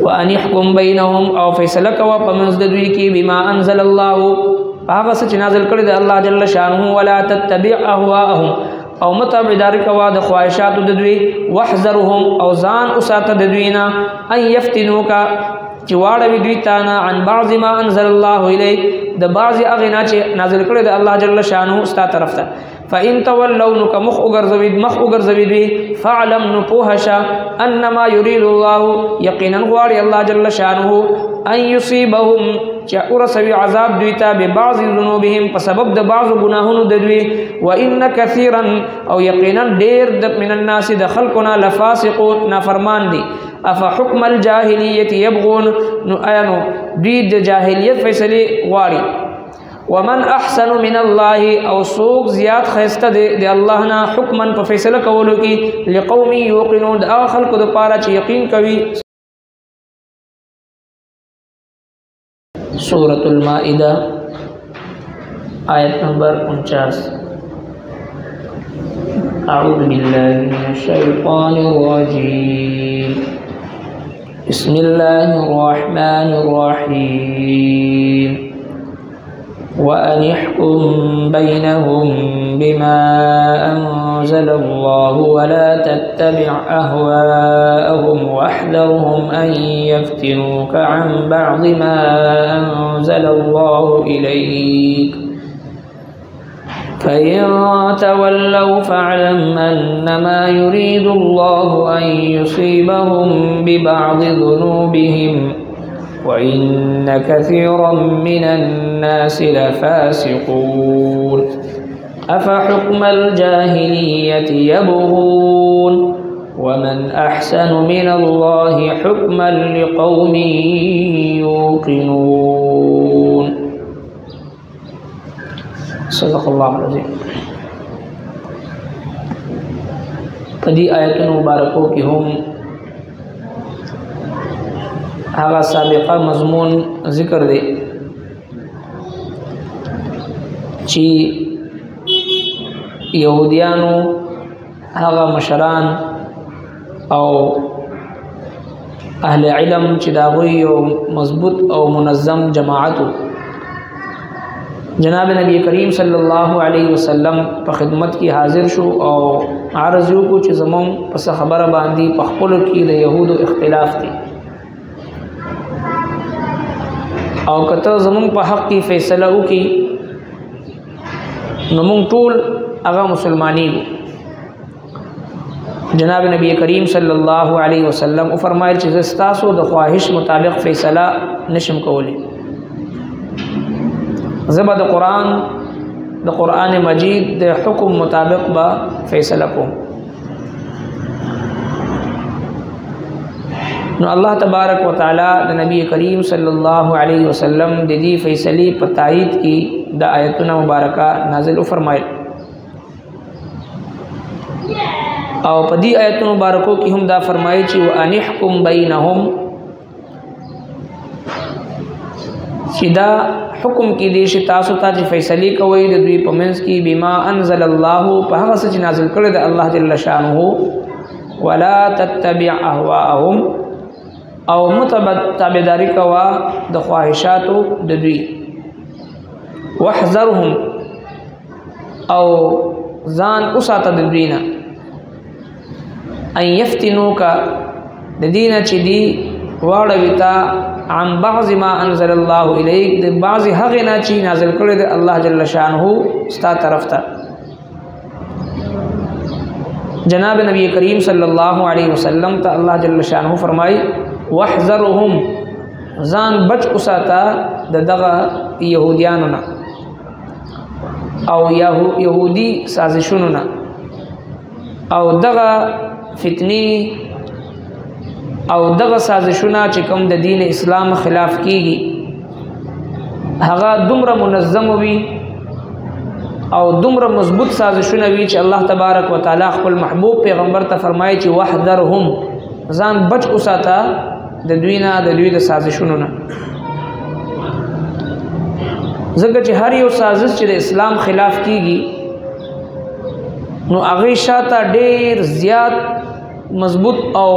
وان يحكم بينهم او فیصله کوا پمنځ د دوی کې بما انزل الله هغه څه چې نازل کړی د الله جل شانه ولا تتبع اهواءهم او متابعدار کوا د خواهشات د دوی واحذرهم او ځان اوساته د دوی نه ان يفتنوک چې واړوي دوی تانا عن بعض ما انزل الله الیک د بعض اغنا چې نازل کړی د الله جل شانه استا طرف ته فإن تولوا نك مخ أغرزويد فاعلم نپوهشا أنما يريد الله يقينا غواري الله جل شانه أن يصيبهم ورسوي عذاب دويتا ببعض ذنوبهم فسبب د بعض گناهونو دوی وإن كثيرا أو يقينا دير من الناس دخلقنا لفاسقون نافرمان دي أفحكم الجاهلية يبغون نؤينو دي جاهلية فيصلي غواري ومن احسن من الله او سوق زیاد خیسته دی الله نا حکما په فیصله کولو کې لقوم یوقنون دا خلق د پاره چې یقین کوي سورۃ المائده آیت نمبر 49 اعوذ بالله من الشیطان الرجیم بسم الله الرحمن الرحیم وأن يحكم بينهم بما أنزل الله ولا تتبع أهواءهم واحذرهم أن يفتنوك عن بعض ما أنزل الله إليك فإن تولوا فاعلم أنما يريد الله أن يصيبهم ببعض ذنوبهم وإن كثيرا من الناس لفاسقون أفحكم الجاهلية يبغون ومن أحسن من الله حكما لقوم يوقنون صدق الله العظيم فدي آيات مباركو کی هم هغه سابقه مضمون ذکر دی چې يهوديانو هغه مشران او اهل علم چې داوی یو مضبوط او منظم جماعت جناب نبی کریم صلی الله علیه وسلم په خدمت کې حاضر شو او عرض کو چې زمون پس خبره باندې په خپل کې د يهودو اختلاف دي او کته زمون په حق کې فیصله وکي نو مونږ ټول هغه مسلمانی جناب نبی کریم صلی الله علیه وسلم او فرمایل چې تاسو د خواهش مطابق فیصله نشم کولی زبر د قرآن مجید د حکم مطابق با فیصله کوم نو الله تبارک و تعالی د نبی کریم صلی الله علیه وسلم د دې فیصله په تایید کې د آیتونه مبارکه نازل فرمایل او په دې آیتونو مبارکو کې هم دا فرمایي چې وان يحكم بينهم چې دا حکم کې دې چې تاسو ته فیصله کوي د دوی په منځ کې بما انزل الله په هغه څه چې نازل کړی د الله جل شانه ولا تتبع اهواءهم او متابعداري کوا د خواهشاتو د دوی واحذرهم او ځان اوساته د دوی نه ان يفتنوك د دینه چې دی واړوي تا عن بعض ما انزل الله الیک د بعض هغه نه چې نازل کړی د الله جل شانه ستا طرف ته جناب نبی کریم صلی الله علیه وسلم ته الله جل شانه فرمای واحذرهم ځان بچ اوساته د دغه يهوديانو نه او يهودي سازشونو نه او دغه فتنی او دغه سازشونه چې کوم د دین اسلام خلاف کیږي هغه دومره منظم وي او دومره مضبوط سازشونه وي چې الله تبارک وتعالى خپل محبوب پیغمبر ته فرمایي چې واحذرهم ځان بچ اوساته د دوی نه د دوی د سازشونو نه ځکه چې هر یو سازش چې د اسلام خلاف کیږي نو هغه شاته ډیر زیات مضبوط او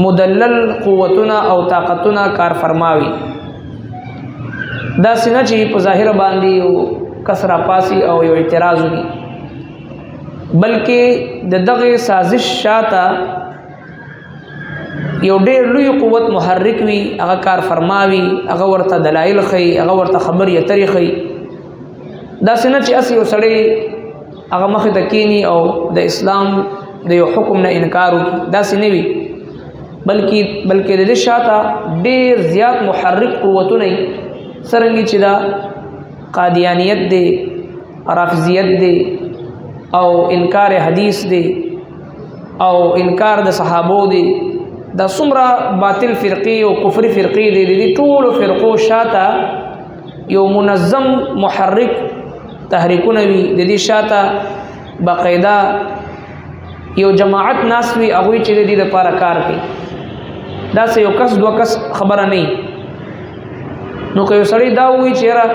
مدلل قوتنا او طاقتنا کار فرماوي دا سینه چې په ظاهر باندې یو کسرا پاسی او یو اعتراض وي بلکې د دغه سازش شاته یو ډېر لوی قوت محرک وي هغه کار فرماوي هغه ورته دلایل خي هغه ورته خبر یتري خي دا سینه چې اسی وسړي هغه مخ ته کینی او د اسلام د یو حکم نه انکار وکړي دا سینه وي بلکې د دې شاته ډېر زیات محرک قوتونه سرنګي چې دا قادیانیت دی رافضیت دی او انکار حدیث دی او انکار د صحابو دی دا څومره باطل فرقی او کفر فرقی دی د ټولو فرقو شاته یو منظم محرک تحریکونه وي د دې شاته باقاعده یو جماعت ناس وي هغوی چې د دې لپاره کار کوي داسې یو کس دوه کس خبره نه نو که یو سړی دا ووایي چې یاره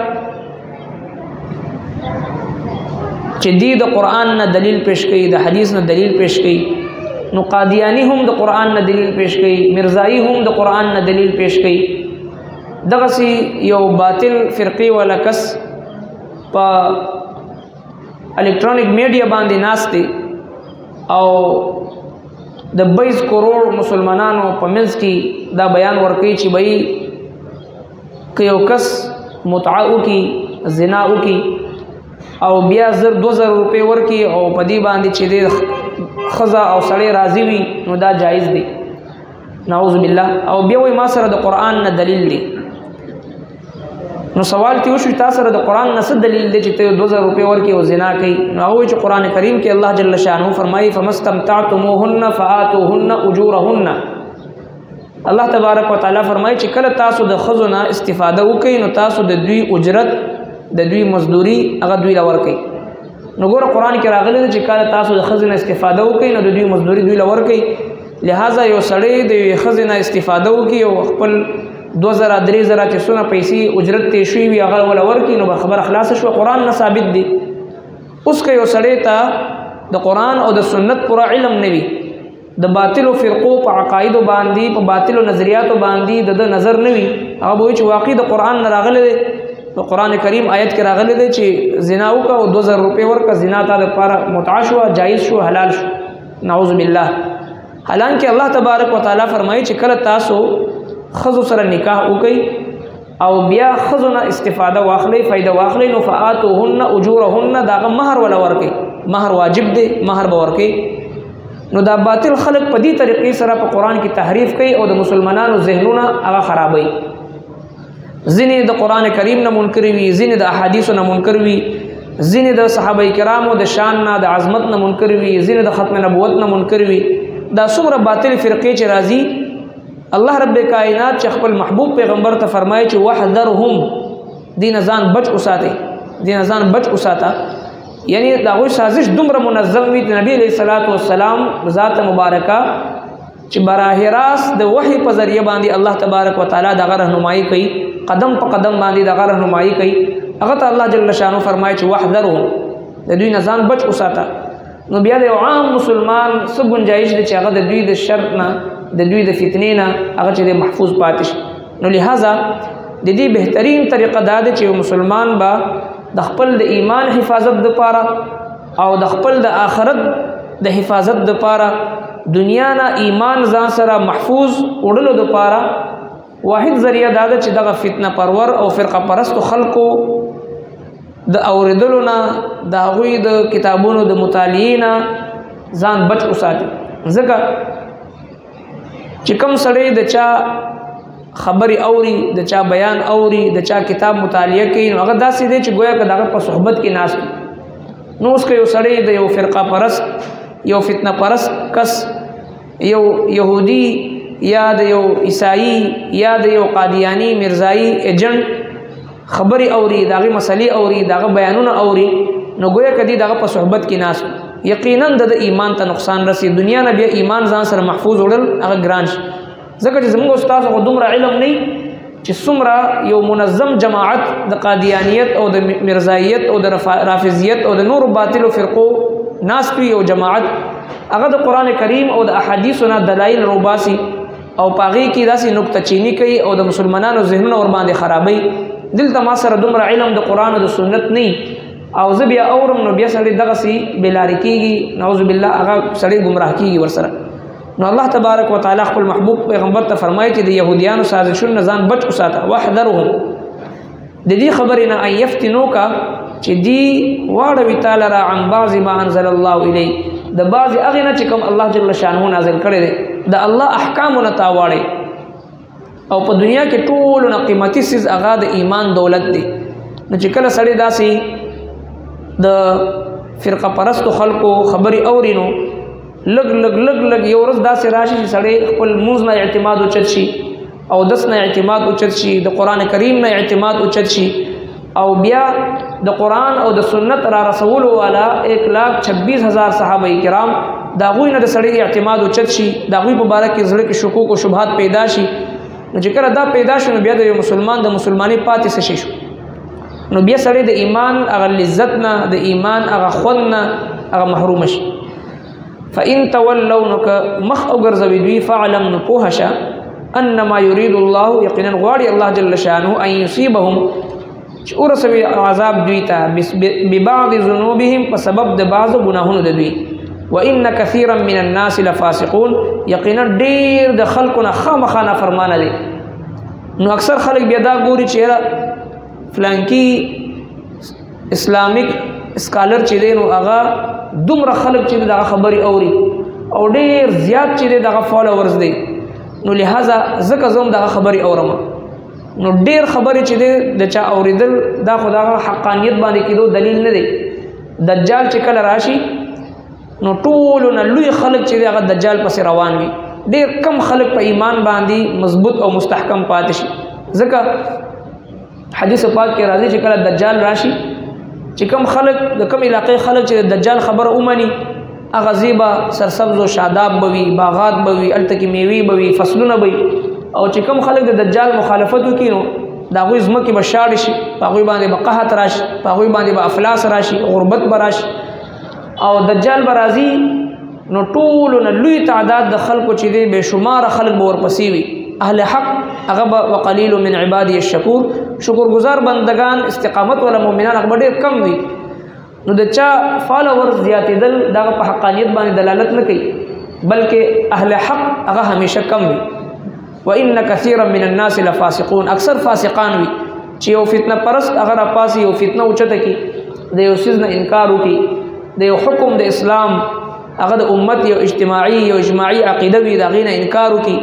چې دی د قرآن نه دلیل پیش کوي د حدیث نه دلیل پیش کوي نو قادیانی هم د قرآن نه دلیل پیش کوي مرزایی هم د قرآن نه دلیل پیش کوي دغسې یو باطل فرقی والا کس په الکترونیک میډیا باندې ناست دی او د 22 کروڑ مسلمانانو په منځ کې دا بیان ورکوي چې بھئی که یو کس متعه وکړي زنا وکړي او بیا 2000 روپۍ ورکړي او په دې باندې چې د ښځه او سړی راضي وي نو دا جایز دی نعوذ بالله او بیا وایي ما سره د قرآن نه دلیل دی نو سوال تی وشو تا سره د قرآن نه څه دلیل دی چې ته 2000 روپۍ ورکړي او زنا کوي نو هغه چې قرآن کریم کې الله جل شانه فرمایي فمستمتعتموهن فآتوهن اجورهن الله تبارک وتعالى فرمایي چې کله تاسو د ښځو نه استفاده وکړئ نو تاسو د دوی اجرت د دوی مزدوري هغه دوی له ورکړئ نو ګوره قرآن کې راغلی دی چې کله تاسو د ښځې نه استفاده وکړئ نو د دوی مزدوري دوی له ورکړئ لہذا یو سړی د یوې ښځې نه استفاده وکړي او خپل 2000 3000 چې څونه پیسې اجرت تې شوي وي هغه وله ورکړي نو به خبره خلاصه شوه قرآن نه ثابت دی اوس که یو سړی ته د قرآن او د سنت پوره علم نه وي د باطلو فرقو په عقایدو باندې په باطلو نظریاتو باندې د نظر نه وي هغه به وایي چې واقعي د قرآن نه راغلی دی په قرآن کریم آیت کې راغلی دی چې زنا وکړه او 2000 روپۍ ورکړه زنا تا دپاره متعه شوه جایز شو حلال شو نعوذ بالله حالانکه الله تبارک وتعالی فرمایي چې کله تاسو ښځو سره نکاح وکړئ او بیا ښځو نه استفاده واخلئ فایده واخلئ نو فآتوهن اجورهن د هغه مهر وله ورکئ مهر واجب دی مهر به ورکئ نو دا باطل خلق په دې طریقې سره په قرآن کې تحریف کوي او د مسلمانانو ذهنونه هغه خرابوي ځینې د قرآن کریم نه منکر وي ځینې د احادیثو نه منکر وي ځینې د صحابه کرامو د شان نه د عظمت نه منکر وي ځینې د ختم نبوت نه منکر وي دا څومره باطل فرقې چې راځي الله رب کائنات چې خپل محبوب پیغمبر ته فرمایي چې وحذرهم دین ځان بچ اوساتئ دین ځان بچ اوساته یعنی دا غوی سازش دومره منظم وي د نبی علیه الصلاۃ والسلام ذات مبارکه چې براه راست د وحی په ذریعہ باندې الله تبارک وتعالى دغه رهنمایي کوي قدم په قدم باندې دغه رهنمایي کوي هغه ته الله جل شانه فرمایي چې وحذرهم د دوی نه ځان بچ اوساته نو بیا د عام مسلمان څه گنجائش دی چې هغه د دوی د شر نه د دوی د فتنې نه هغه چې محفوظ پاتې شي نو لہذا د دې بهترین طریقه دا ده چې مسلمان با د خپل د ایمان حفاظت دپاره او د خپل د آخرت د حفاظت دپاره دنیا نه ایمان ځان سره محفوظ وړلو دپاره واحد ذریعہ دا ده چې دغه فتنه پرور او فرقه پرستو خلکو د اوریدلو نه د هغوی د کتابونو د مطالعې نه ځان بچ وساتي ځکه چې کوم سړی د چا خبرې اوري د چا بیان اوري د چا کتاب مطالعه کوي نو هغه داسې دی چې گویا که د هغه په صحبت کې ناست نو اوس که یو سړی د یو فرقه پرست یو فتنه پرست کس یو یهودي یا د یو عیسائی یا د یو قادیانی مرزایی ایجنټ خبرې اوري د هغې مسلې اوري د هغه بیانونه اوري نو گویا که دی د هغه په صحبت کې ناست یقینا د ایمان ته نقصان رسي دنیا نه بیا ایمان ځان سره محفوظ وړل هغه ګران شي ځکه چې زموږ استاد خو دومره علم نه چې څومره یو منظم جماعت د قادیانیت او د مرزایت او د رافضیت او د نورو باطلو فرقو ناست وي یو جماعت هغه د قرآن کریم او د احادیثو نه دلایل روباسي او پاغي کې داسې نقطه چینی کوي او د مسلمانانو ذهنونه ور باندې خرابوي. دلته ما سره دومره علم د قرآن او د سنت نه او زه بیا اورم نو بیا سړی دغسې بېلارې کېږي، نعوذ بالله هغه سړی ګمراه کېږي ورسره. نو الله تبارک وتعالی خپل محبوب پیغمبر ته فرمایي چې د یهودیانو سازشونو نه ځان بچ وساته. واحذرهم، د دې خبرې نه ان یفتنوکه چې دی واړوي تعالی را عن بعض ما انزل الله الیک، د بعضې هغې نه چې کوم الله جل شانه نازل کړی دی، د الله احکامو نه تا واړی. او په دنیا کې ټولو نه قیمتي څیز هغه د ایمان دولت دی. نو چې کله سړی داسې د فرقه پرستو خلکو خبرې اوري نو لږ لږ لږ لږ یو ورځ داسې راشي چې سړی خپل لمونځ نه اعتماد اوچت شي، اودس نه اعتماد اوچت شي، د قرآن کریم نه اعتماد اوچت شي، او بیا د قرآن او د سنت را رسولو والا 1,26,000 صحابه کرام د هغوی نه د سړی اعتماد اوچت شي، د هغوی په باره کې زړه کې شکوک او شبهات پیدا شي. نو چې کله دا پیدا شو نو بیا د یو مسلمان د مسلمانۍ پاتې څه شي شو، نو بیا سړی د ایمان هغه لذت نه، د ایمان هغه خوند نه هغه محروم شي. فإن تولوا نو که مخ وګرځوي دوی فاعلم نو پوه شه انما يريد الله یقینا غواړي الله جل شانه ان يصيبهم چې ورسوي عذاب دوی ته ببعض ذنوبهم په سبب د بعضو ګناهونو د دوی. وان كثيرا من الناس لفاسقون یقینا ډیر د خلکو نه خامخا نافرمانه دي. نو اکثر خلک بیا دا ګوري چې فلانکی اسلامیک اسکالر چې دی نو هغه دومره خلک چې دغه خبرې اوري او ډیر زیات چې دغه فالوورز دی، نو لہذا ځکه زه هم دغه خبرې اورم. نو ډیر خبرې چې دی د چا اورېدل دا خو دغه حقانیت باندې کېدو دلیل نه دی. دجال چې کله راشي نو ټولو نه لوی خلک چې دی هغه دجال پسې روان وي، ډیر کم خلک په ایمان باندې مضبوط او مستحکم پاتې شي. ځکه حدیث پاک کې راځي چې کله دجال راشي چې کم خلک د کم علاقې خلک چې د دجال خبره ومني هغه زیبا سرسبز و شاداب بوي، باغات بوي، الته کې میوې بوي، فصلونه بوي. او چې کم خلک د دجال مخالفت وکړي نو د هغوی ځمکې به شاړې شي، په هغوی باندې به قحط راشي، په هغوی باندې به افلاس راشي، غربت به راشي او دجال به راځي. نو ټولو نه لوی تعداد د خلکو چې دی بې شماره خلک به ورپسې وي. اهل حق هغه به وقلیل من عبادی الشکور، شکرګزار بندگان استقامت والا مؤمنان هغه به ډېر کم وي. نو د چا فالوورز زیاتېدل دغه په حقانیت باندې دلالت نه کوي، بلکې اهل حق هغه همیشه کم وي. وان کثیرا من الناس لفاسقون، اکثر فاسقان وي چې یو فتنه پرست هغه راپاسي یو فتنه اوچته کړي، د یو څیز نه انکار وکړي، د یو حکم د اسلام هغه د امت یو اجماعي عقیده وي د هغې نه انکار وکړي.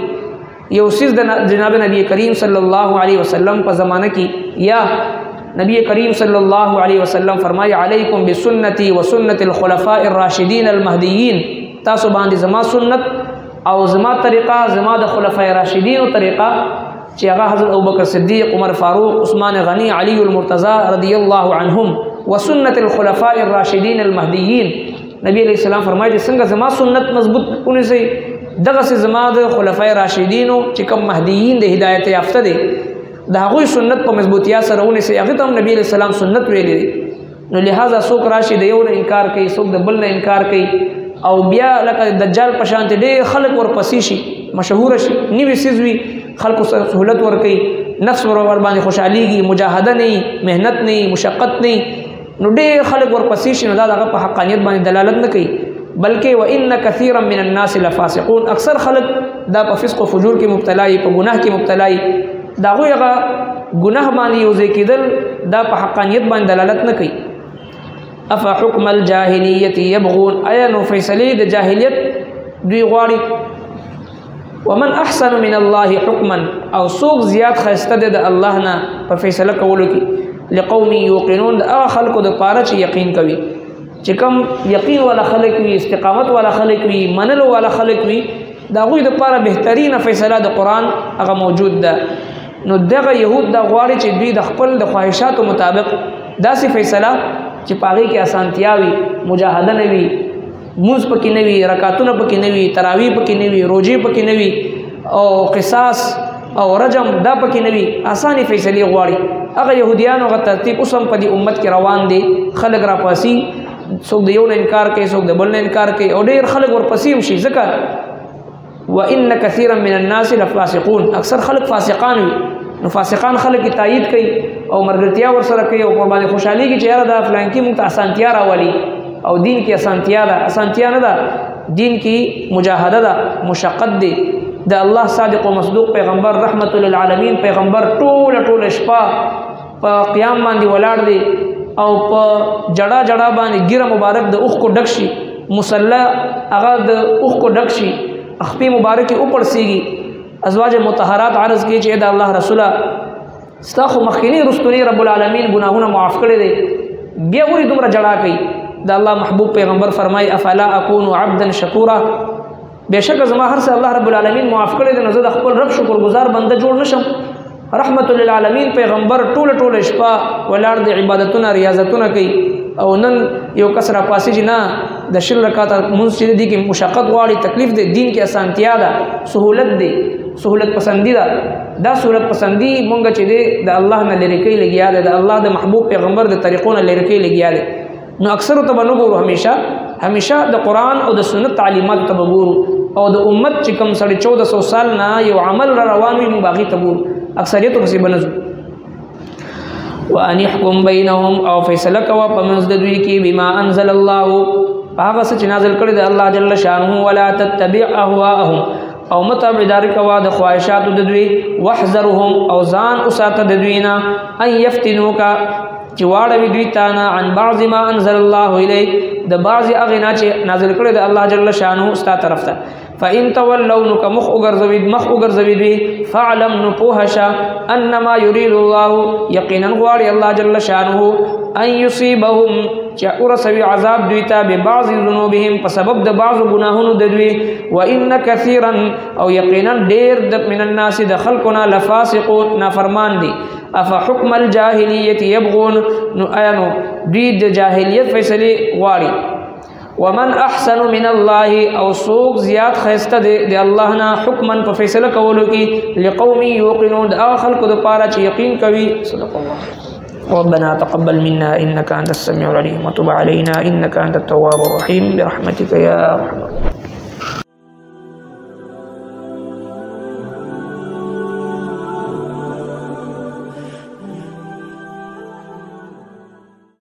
یو څیز د جناب نبی کریم صلی الله علیه وسلم په زمانه کې یا نبی کریم صلی الله علیه وسلم فرمایي علیکم بسنتی و سنت الخلفاء الراشدین المهدیین، تاسو باندې زما سنت او زما طریقه، زما د خلفای راشدینو طریقه چې هغه حضرت ابوبکر صدیق، عمر فاروق، عثمان غنی، علی المرتضی رضی الله عنهم و سنت الخلفاء الراشدین المهدیین. نبی علیہ السلام فرمایي چې څنګه زما سنت مضبوط ونیسئ دغسې زما د خلفای راشدینو چې کوم مهدیین د هدایت یافته دي د هغوی سنت په مضبوطیا سره ونیسئ. هغې ته هم نبی علیہ السلام سنت ویلی دی. نو لہذا څوک راشي د یو نه انکار کوي، څوک د بل نه انکار کوي او بیا لکه دجال په شانتې ډېر خلک ورپسې شي، مشهوره شي، نوي څیز وي، خلکو سره سهولت ورکوي، نفس ور باندې خوشحالېږي، مجاهده نه وي، محنت نه وي، مشقت نه وي، نو ډېر خلک ورپسې شي. نو دا دغه په حقانیت باندې دلالت نه کوي، بلکې وان کثیرا من الناس لفاسقون، اکثر خلک دا په فسق و فجور کې مبتلا وي، په ګناه کې مبتلا وي، د هغوی هغه ګناه باندې یو ځای کېدل دا په حقانیت باندې دلالت نه کوي. افا حکم الجاهلیت یبغون، آیا نو فیصلې د جاهلیت دوی غواړي. ومن احسن من الله حکما، او څوک زیات ښایسته دی د الله نه په فیصله کولو کې، لقوم یوقنون، د هغه خلکو دپاره چې یقین کوي، چې کوم یقین والا خلک وي، استقامت والا خلک وي، منلو والا خلک وي، د هغوی دپاره بهترینه فیصله د قرآن هغه موجود ده. نو دغه یهود دا غواړي چې دوی د خپل د خواهشاتو مطابق داسې فیصله چې په هغې کې اسانتیا وي، مجاهده نه وي، مونځ پکې نه وي، رکاتونه پکې نه وي، تراویح پکې نه وي، روژې پکې نه وي، او قصاص او رجم دا پکې نه وي، اسانې فیصلې غواړي. هغه یهودیانو هغه ترتیب اوس هم په دې امت کې روان دی. خلک راپاسي، څوک د یو نه انکار کوي، څوک د بل نه انکار کوي، او ډېر خلک ورپسې هم شي، ځکه وان كثيرا من الناس لفاسقون اکثر خلق فاسقان وي نو فاسقان خلق کی تایید کوي او مرګرتیا ور سره کوي او قرباني خوشحالي کی چیرې دا فلان کی مونږ ته اسانتیا راولي او دین کی اسانتیا ده اسانتیا نه ده دین کی مجاهده ده مشقت دی د الله صادق او مصدوق پیغمبر رحمت للعالمین پیغمبر ټول شپه په قیام باندې ولاړ دی او په جڑا جڑا باندې ګیره مبارک د اوخ کو ډک شي مصلا هغه د اوخ کو ډک شي خپې مبارک او پړسیږي ازواج مطهرات عرض کی چې د الله رسوله ستا خو مخکینی رستنی رب العالمین گناهونه معاف کړي دي بیا وری دومره جڑا کوي د الله محبوب پیغمبر فرمای افلا اكون عبدا شکورا بشک زما هر څه الله رب العالمین معاف کړي دي نو زه د خپل رب شکر گزار بنده جوړ نشم رحمت للعالمین پیغمبر ټول شپه ولاړ د عبادتونه ریاضتونه کوي او نن یو کس را پاسي چې نه د شل رکعات منځ دي کې مشقت غواړي تکلیف دی دین کې اسانتیا ده سهولت دی سهولت پسندی ده دا سهولت پسندی مونږ چې دی د الله نه لری کوي لګیا ده د الله د محبوب پیغمبر د طریقو نه لری کوي لګیا ده نو اکثر ته بنګورو همیشه د قران او د سنت تعلیمات ته وګورو او د امت چې کوم 1400 سال نه یو عمل را روان وي مباغي تبور اکثریت ورسې بنزو وان يحكم بينهم او فیصله کوا پمنځ د دوی کې بما انزل الله هغه څه چې نازل کړی د الله جل شانه ولا تتبع اهواهم او متابعدار کوا د خواهشات د دوی واحذرهم او ځان اوساته د دوی نه ان يفتنوک چې واړوي دوی تانا عن بعض ما انزل الله الیک د بعض اغنا چې نازل کړی د الله جل شانه استا طرف ته فإن تولوا نك مخ أغرزويد فاعلم نپوهشا أنما يريد الله يقينا غواري الله جل شانه أن يصيبهم ورسوي عذاب دويتا ببعض ذنوبهم فسبب د بعض گناهونو دوی وإن كثيرا أو يقينا دير من الناس دخلقنا لفاسقون نافرمان دي أفحكم الجاهلية يبغون نو دوی د جاهلیت فیصله غواري ومن احسن من الله او سوق زیاد خیسته دی الله نه حکما په فیصله کولو کې لقوم یوقنون دا خلق د پاره چې یقین کوي صدق الله ربنا تقبل منا انك انت السميع العليم وتب علينا انك انت التواب الرحيم برحمتك يا ارحم